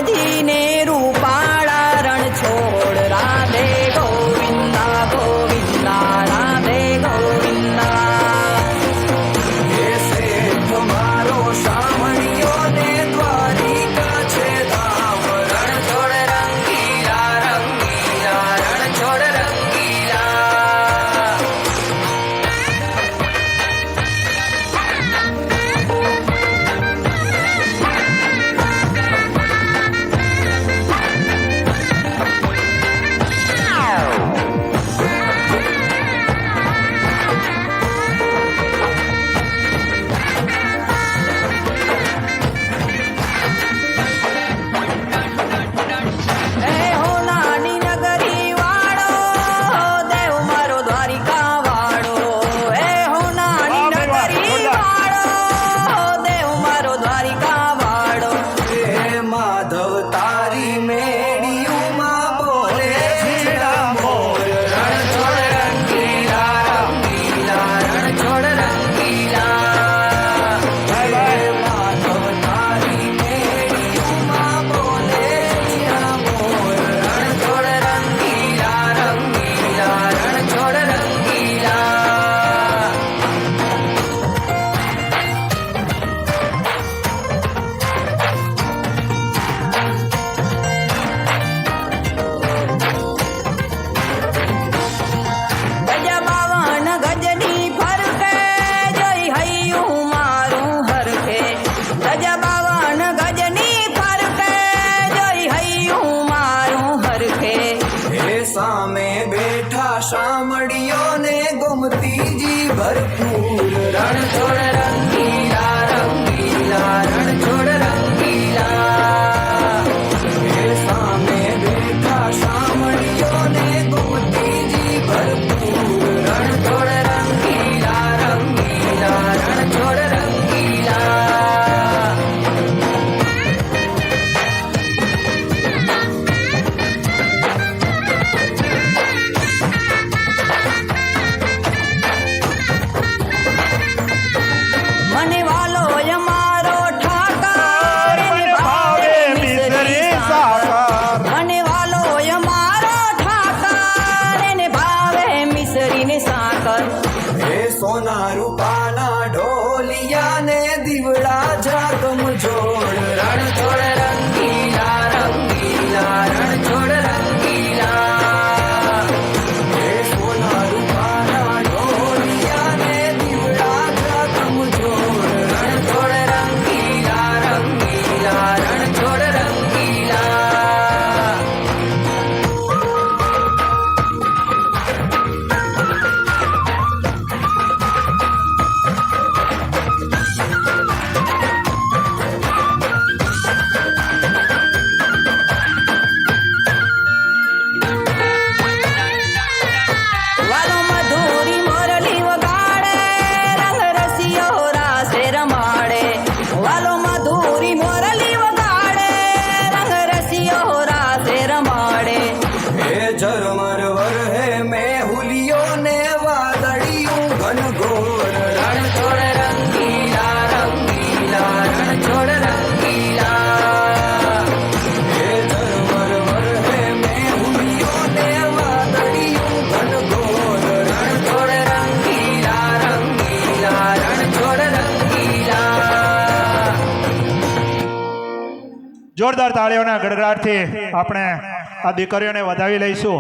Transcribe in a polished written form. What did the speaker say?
કાનજી ને રૂપાળા રણ છોડ રાધે ગોવિંદા ગોવિંદા રાધે ગોવિંદા મારો શામળિયો ને દ્વારિકા છે ધામ રણ છોડ રંગીલા રંગીલા રણ છોડ રંગીલા સામે બેઠા શામળિયો ને ગોમતીજી ભરપૂર રણ છોડ રંગીલા રંગીલા રણ છોડ રંગીલા સામે બેઠા શામળિયો ને ગોમતીજી ભરપૂર રણ છોડ રંગીલા રંગીલા રણ છોડ રંગીલા સોના રૂપાના ઢોલિયા ને દીવડા જાગમ જોડ રણ છોડ રંગીલા રંગીલા રણ છોડ રંગીલા સોના રૂપાના ઢોલિયા ને દીવડા જાગમ જોડ રણ છોડ રંગીલા રંગીલા રણ છોડ રંગીલા ઝરમર વરહે મેહુલિયો ને વાદળિયું ઘનઘોર રણ છોડ રંગીલા રંગીલા રણ છોડ રંગીલા ઝરમર વરહે મેહુલિયો ને વાદળિયું ઘનઘોર રણ છોડ રંગીલા રંગીલા રણ છોડ રંગીલા જોરદાર તાળીઓના ગડગડાટથી આપણે આ દીકરીઓને વધાવી લઈશું।